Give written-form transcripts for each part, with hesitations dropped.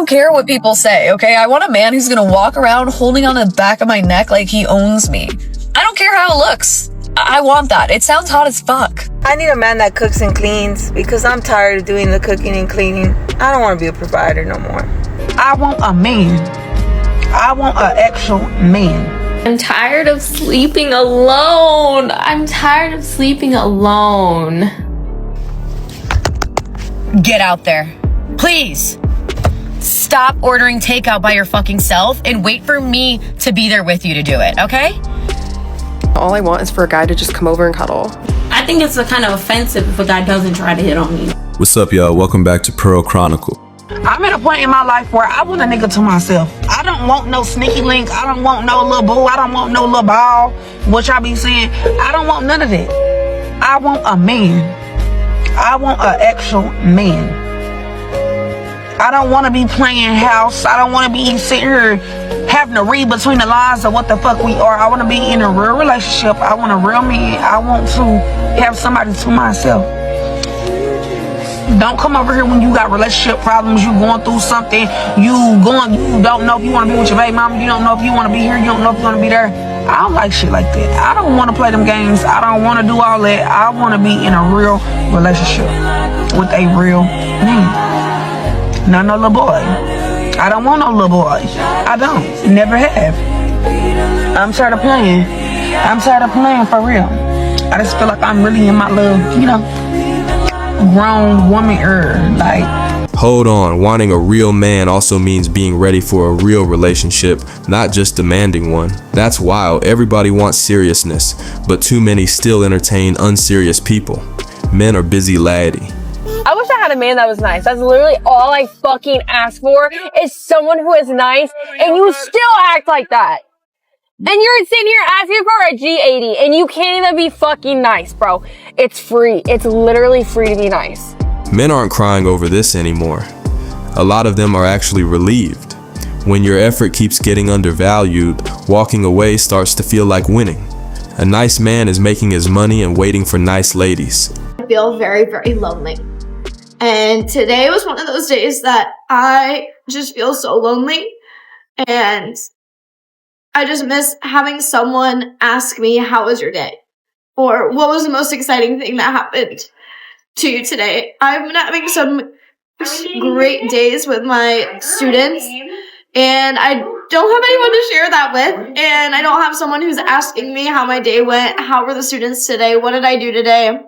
don't care what people say, okay? I want a man who's gonna walk around holding on the back of my neck like he owns me. I don't care how it looks. I want that. It sounds hot as fuck. I need a man that cooks and cleans because I'm tired of doing the cooking and cleaning. I don't want to be a provider no more. I want a man. I want an actual man. I'm tired of sleeping alone. I'm tired of sleeping alone. Get out there. Please. Stop ordering takeout by your fucking self and wait for me to be there with you to do it, okay? All I want is for a guy to just come over and cuddle. I think it's a kind of offensive if a guy doesn't try to hit on me. What's up, y'all? Welcome back to Pearl Chronicle. I'm at a point in my life where I want a nigga to myself. I don't want no sneaky link. I don't want no little boo. I don't want no little ball. What y'all be saying? I don't want none of that. I want a man. I want an actual man. I don't want to be playing house. I don't want to be sitting here having to read between the lines of what the fuck we are. I want to be in a real relationship. I want a real man. I want to have somebody to myself. Don't come over here when you got relationship problems, you going through something, you don't know if you want to be with your baby mama, you don't know if you want to be here, you don't know if you want to be there. I don't like shit like that. I don't want to play them games. I don't want to do all that. I want to be in a real relationship with a real man. Not no little boy. I don't want no little boy. I don't. Never have. I'm tired of playing. I'm tired of playing for real. I just feel like I'm really in my little, grown woman like. Hold on, wanting a real man also means being ready for a real relationship, not just demanding one. That's wild. Everybody wants seriousness, but too many still entertain unserious people. Men are busy laddie. I wish I had a man that was nice. That's literally all I fucking ask for is someone who is nice, and you still act like that. And you're sitting here asking for a G80, and you can't even be fucking nice, bro. It's free. It's literally free to be nice. Men aren't crying over this anymore. A lot of them are actually relieved. When your effort keeps getting undervalued, walking away starts to feel like winning. A nice man is making his money and waiting for nice ladies. I feel very, very lonely. And today was one of those days that I just feel so lonely. And I just miss having someone ask me, how was your day? Or what was the most exciting thing that happened to you today? I've been having some great days with my students, and I don't have anyone to share that with. And I don't have someone who's asking me how my day went, how were the students today, what did I do today?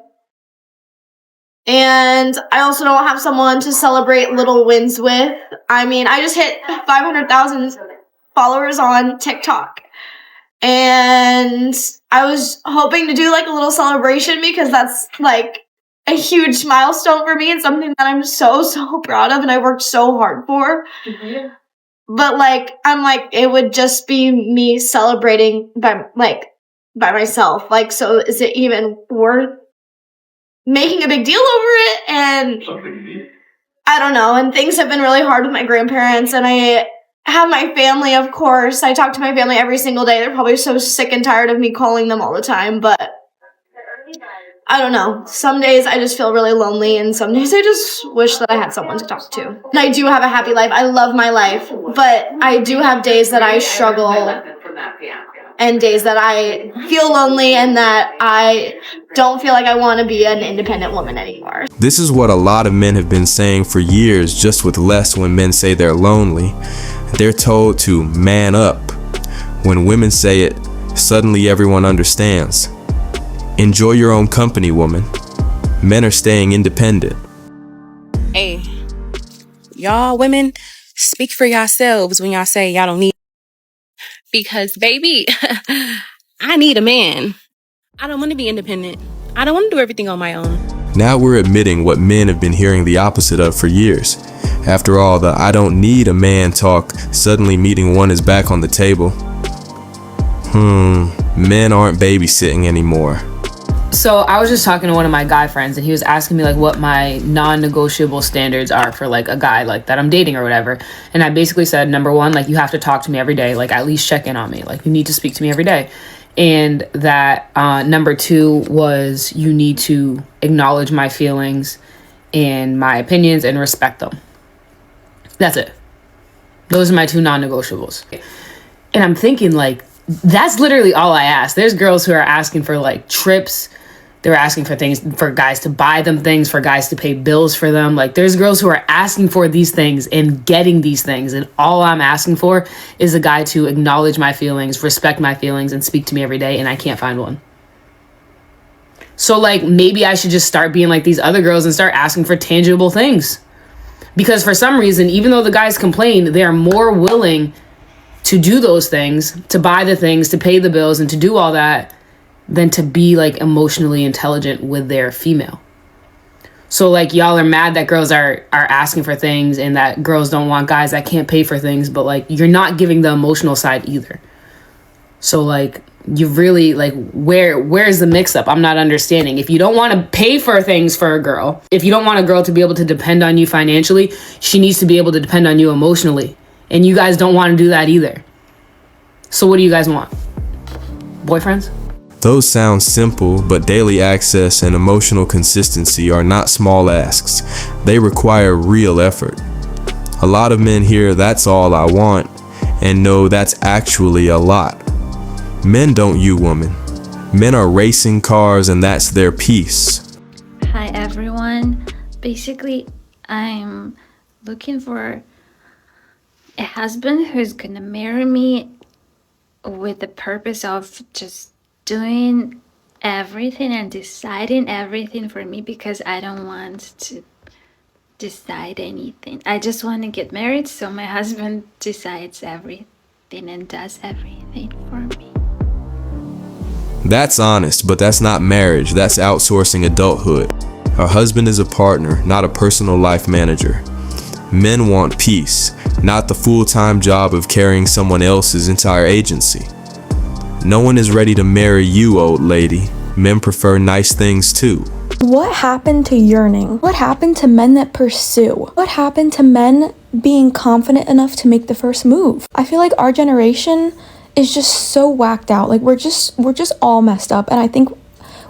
And I also don't have someone to celebrate little wins with. I mean, I just hit 500,000 followers on TikTok. And I was hoping to do like a little celebration because that's like a huge milestone for me and something that I'm so, so proud of and I worked so hard for. Mm-hmm. But like, I'm like, it would just be me celebrating by myself. Like, so is it even worth making a big deal over it? And I don't know. And things have been really hard with my grandparents, and I have my family, of course. I talk to my family every single day. They're probably so sick and tired of me calling them all the time, but I don't know. Some days I just feel really lonely, and some days I just wish that I had someone to talk to. And I do have a happy life. I love my life, but I do have days that I struggle and days that I feel lonely and that I don't feel like I want to be an independent woman anymore. This is what a lot of men have been saying for years, just with less when men say they're lonely. They're told to man up. When women say it, suddenly everyone understands. Enjoy your own company, woman. Men are staying independent. Hey, y'all women, speak for yourselves when y'all say y'all don't need. Because, baby, I need a man. I don't want to be independent. I don't want to do everything on my own. Now we're admitting what men have been hearing the opposite of for years. After all, the I don't need a man talk suddenly meeting one is back on the table. Men aren't babysitting anymore. So I was just talking to one of my guy friends, and he was asking me like what my non-negotiable standards are for like a guy like that I'm dating or whatever. And I basically said, number one, like you have to talk to me every day, like at least check in on me, like you need to speak to me every day. And that number two was you need to acknowledge my feelings and my opinions and respect them. That's it. Those are my two non-negotiables. And I'm thinking, like, that's literally all I ask. There's girls who are asking for, like, trips. They're asking for things, for guys to buy them things, for guys to pay bills for them. Like, there's girls who are asking for these things and getting these things. And all I'm asking for is a guy to acknowledge my feelings, respect my feelings, and speak to me every day. And I can't find one. So, like, maybe I should just start being like these other girls and start asking for tangible things. Because for some reason, even though the guys complain, they are more willing to do those things, to buy the things, to pay the bills, and to do all that, than to be, like, emotionally intelligent with their female. So, like, y'all are mad that girls are asking for things and that girls don't want guys that can't pay for things, but, like, you're not giving the emotional side either. So, like, you really, like, where's the mix-up? I'm not understanding. If you don't want to pay for things for a girl, if you don't want a girl to be able to depend on you financially, she needs to be able to depend on you emotionally. And you guys don't want to do that either. So what do you guys want? Boyfriends? Those sound simple, but daily access and emotional consistency are not small asks. They require real effort. A lot of men hear "that's all I want" and know that's actually a lot. Men don't, you woman. Men are racing cars and that's their peace. Hi everyone. Basically, I'm looking for a husband who's gonna marry me with the purpose of just doing everything and deciding everything for me, because I don't want to decide anything. I just want to get married so my husband decides everything and does everything for me. That's honest, but that's not marriage. That's outsourcing adulthood. A husband is a partner, not a personal life manager. Men want peace, not the full-time job of carrying someone else's entire agency. No one is ready to marry you, old lady. Men prefer nice things too. What happened to yearning? What happened to men that pursue? What happened to men being confident enough to make the first move? I feel like our generation is just so whacked out. Like, we're just all messed up. And I think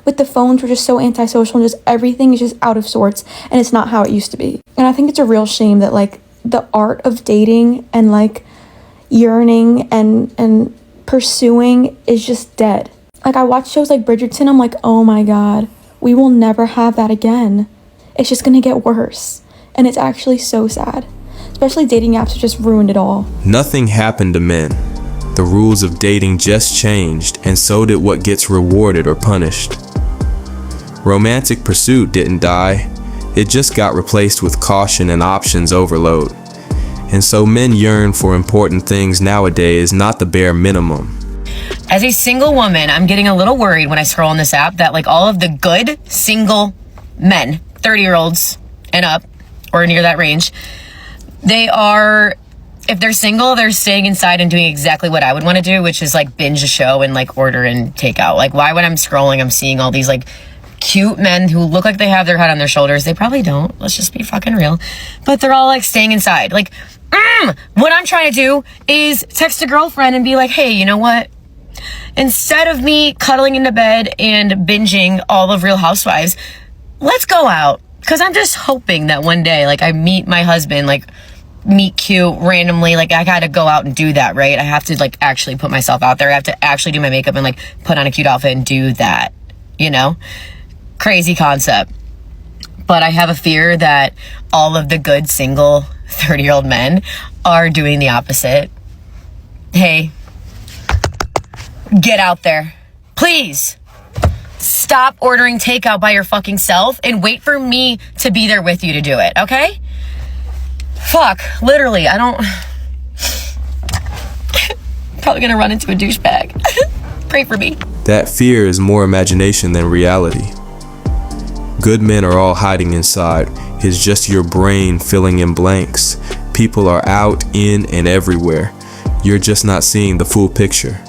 with the phones, we're just so antisocial and just everything is just out of sorts and it's not how it used to be. And I think it's a real shame that, like, the art of dating and, like, yearning and pursuing is just dead. Like, I watch shows like Bridgerton, I'm like, oh my god, we will never have that again. It's just gonna get worse. And it's actually so sad. Especially dating apps have just ruined it all. Nothing happened to men. The rules of dating just changed, and so did what gets rewarded or punished. Romantic pursuit didn't die. It just got replaced with caution and options overload. And so men yearn for important things nowadays, not the bare minimum. As a single woman, I'm getting a little worried when I scroll on this app that, like, all of the good single men, 30-year-olds and up, or near that range, they are, if they're single, they're staying inside and doing exactly what I would want to do, which is, like, binge a show and, like, order and take out. Like, why when I'm scrolling, I'm seeing all these, like, cute men who look like they have their head on their shoulders. They probably don't. Let's just be fucking real. But they're all, like, staying inside. Like, what I'm trying to do is text a girlfriend and be like, hey, you know what? Instead of me cuddling into bed and binging all of Real Housewives, let's go out. Because I'm just hoping that one day, like, I meet my husband, like, meet cute randomly. Like, I gotta go out and do that, right? I have to, like, actually put myself out there. I have to actually do my makeup and, like, put on a cute outfit and do that, you know? Crazy concept. But I have a fear that all of the good single 30-year-old men are doing the opposite. Hey, get out there. Please. Stop ordering takeout by your fucking self and wait for me to be there with you to do it, okay? Fuck, literally, I don't... Probably gonna run into a douchebag. Pray for me. That fear is more imagination than reality. Good men are all hiding inside. It's just your brain filling in blanks. People are out, in, and everywhere. You're just not seeing the full picture.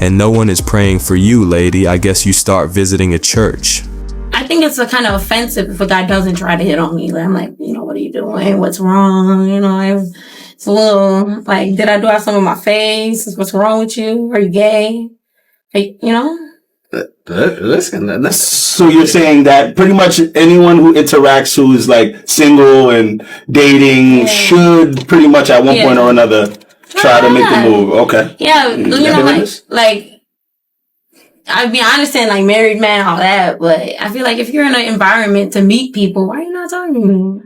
And no one is praying for you, lady. I guess you start visiting a church. I think it's a kind of offensive if a guy doesn't try to hit on me. I'm like, you know, what are you doing? What's wrong? You know, it's a little like, did I do have something on my face? What's wrong with you? Are you gay? Hey, you know, Listen, so you're saying that pretty much anyone who interacts who is like single and dating should pretty much at one point or another try to make the move. Okay. Yeah, you know, like I mean, I understand like married man, all that, but I feel like if you're in an environment to meet people, why are you not talking to me?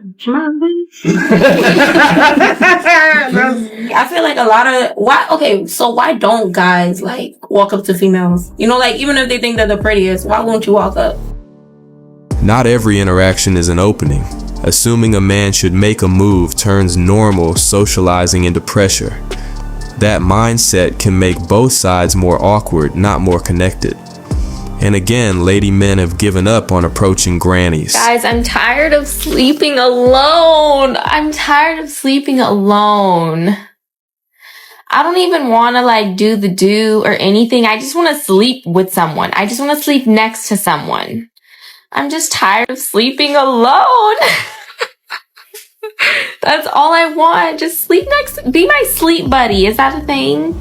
I feel like a lot of why don't guys like walk up to females? You know, like even if they think they're the prettiest, why won't you walk up? Not every interaction is an opening. Assuming a man should make a move turns normal socializing into pressure. That mindset can make both sides more awkward, not more connected. And again, lady men have given up on approaching grannies. Guys, I'm tired of sleeping alone. I don't even want to like do or anything. I just want to sleep with someone. I just want to sleep next to someone. I'm just tired of sleeping alone. That's all I want. Just sleep be my sleep buddy. Is that a thing?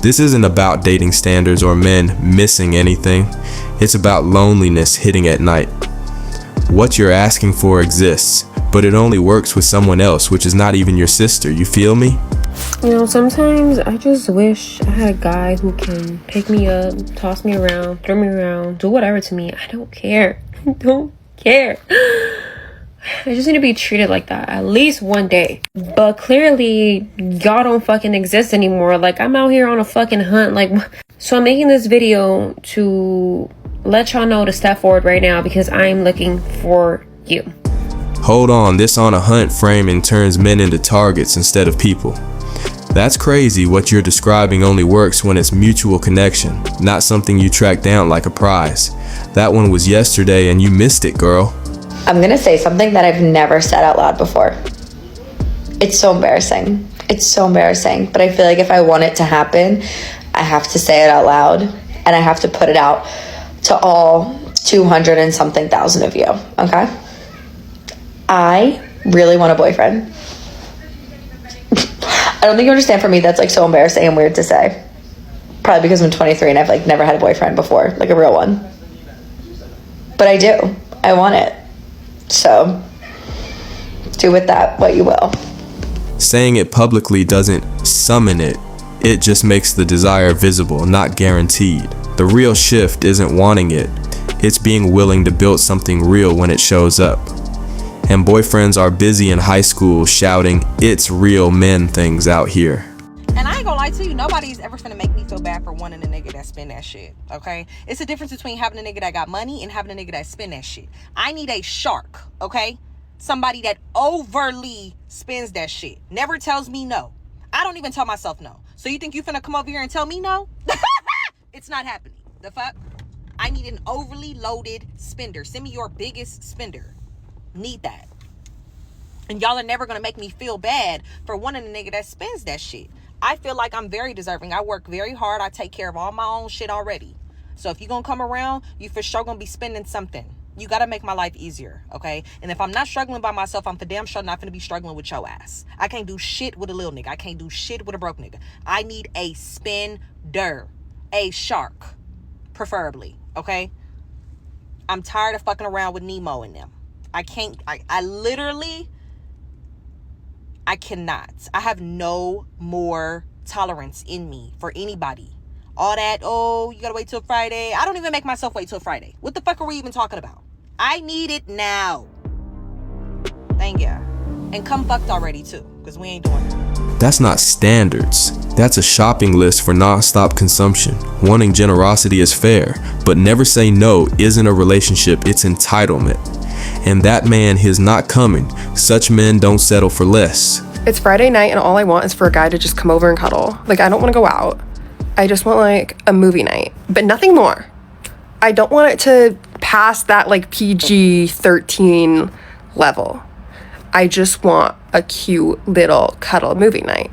This isn't about dating standards or men missing anything. It's about loneliness hitting at night. What you're asking for exists, but it only works with someone else, which is not even your sister. You feel me? You know, sometimes I just wish I had a guy who can pick me up, toss me around, throw me around, do whatever to me. I don't care. I don't care. I just need to be treated like that at least one day. But clearly, y'all don't fucking exist anymore. Like, I'm out here on a fucking hunt. Like, so I'm making this video to let y'all know to step forward right now because I'm looking for you. Hold on, this on a hunt framing turns men into targets instead of people. That's crazy. What you're describing only works when it's mutual connection, not something you track down like a prize. That one was yesterday and you missed it, girl. I'm gonna say something that I've never said out loud before. It's so embarrassing. But I feel like if I want it to happen, I have to say it out loud and I have to put it out to all 200 and something thousand of you, okay? I really want a boyfriend. I don't think you understand. For me, that's like so embarrassing and weird to say. Probably because I'm 23 and I've like never had a boyfriend before, like a real one. But I do. I want it. So, do with that what you will. Saying it publicly doesn't summon it. It just makes the desire visible, not guaranteed. The real shift isn't wanting it. It's being willing to build something real when it shows up. And boyfriends are busy in high school shouting, "It's real men" things out here. And I ain't gonna lie to you, nobody's ever finna make me feel bad for wanting a nigga that spend that shit, okay? It's a difference between having a nigga that got money and having a nigga that spend that shit. I need a shark, okay? Somebody that overly spends that shit. Never tells me no. I don't even tell myself no. So you think you finna come over here and tell me no? It's not happening. The fuck? I need an overly loaded spender. Send me your biggest spender. Need that. And y'all are never gonna make me feel bad for wanting a nigga that spends that shit. I feel like I'm very deserving. I work very hard. I take care of all my own shit already. So if you're going to come around, you for sure going to be spending something. You got to make my life easier, okay? And if I'm not struggling by myself, I'm for damn sure not going to be struggling with your ass. I can't do shit with a little nigga. I can't do shit with a broke nigga. I need a spender. A shark, preferably, okay? I'm tired of fucking around with Nemo and them. I can't, I literally... I cannot. I have no more tolerance in me for anybody. All that, oh, you gotta wait till Friday. I don't even make myself wait till Friday. What the fuck are we even talking about? I need it now. Thank ya. And come fucked already too, because we ain't doing that. That's not standards. That's a shopping list for non-stop consumption. Wanting generosity is fair, but never say no isn't a relationship, it's entitlement. And that man is not coming. Such men don't settle for less. It's Friday night and all I want is for a guy to just come over and cuddle. Like, I don't want to go out. I just want like a movie night, but nothing more. I don't want it to pass that like PG-13 level. I just want a cute little cuddle movie night.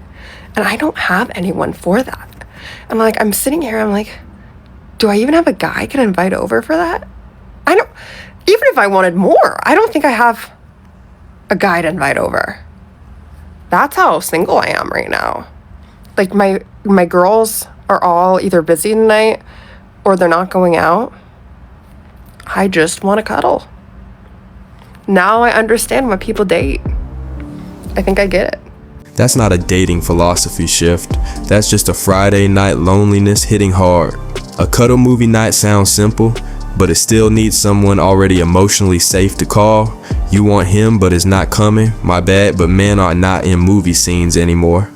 And I don't have anyone for that. And like, I'm sitting here, I'm like, do I even have a guy I can invite over for that? I don't... Even if I wanted more, I don't think I have a guy to invite over. That's how single I am right now. Like my girls are all either busy tonight or they're not going out. I just want to cuddle. Now I understand why people date. I think I get it. That's not a dating philosophy shift. That's just a Friday night loneliness hitting hard. A cuddle movie night sounds simple, but it still needs someone already emotionally safe to call. You want him, but it's not coming. My bad, but men are not in movie scenes anymore.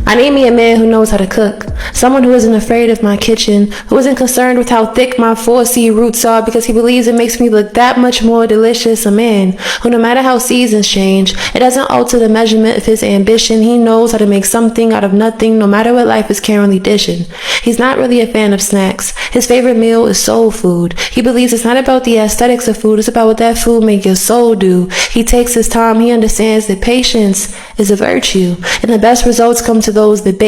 I need me a man who knows how to cook. Someone who isn't afraid of my kitchen, who isn't concerned with how thick my 4C roots are because he believes it makes me look that much more delicious. A man who, no matter how seasons change, it doesn't alter the measurement of his ambition. He knows how to make something out of nothing, no matter what life is currently dishing. He's not really a fan of snacks. His favorite meal is soul food. He believes it's not about the aesthetics of food, it's about what that food make your soul do. He takes his time. He understands that patience is a virtue, and the best results come to those that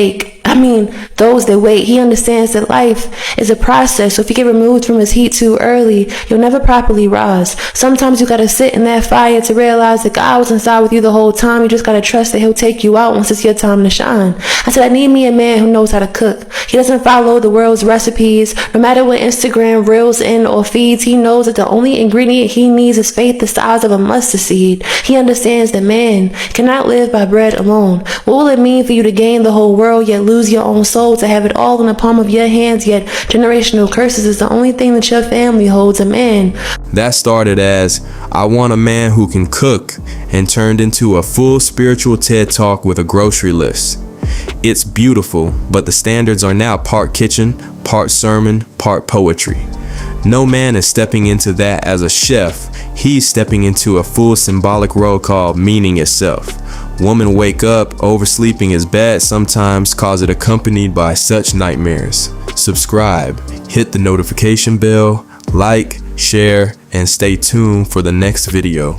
those that wait. He understands that life is a process, so if you get removed from his heat too early, you'll never properly rise. Sometimes you gotta sit in that fire to realize that God was inside with you the whole time. You just gotta trust that he'll take you out once it's your time to shine. I said I need me a man who knows how to cook. He doesn't follow the world's recipes. No matter what Instagram reels in or feeds, he knows that the only ingredient he needs is faith the size of a mustard seed. He understands that man cannot live by bread alone. What will it mean for you to gain the whole world yet lose your own soul, to have it all in the palm of your hands, yet generational curses is the only thing that your family holds? A man that started as I want a man who can cook and turned into a full spiritual TED Talk with a grocery list. It's beautiful, but the standards are now part kitchen, part sermon, part poetry. No man is stepping into that as a chef. He's stepping into a full symbolic role called meaning itself. Women wake up, oversleeping is bad sometimes, cause it accompanied by such nightmares. Subscribe, hit the notification bell, like, share, and stay tuned for the next video.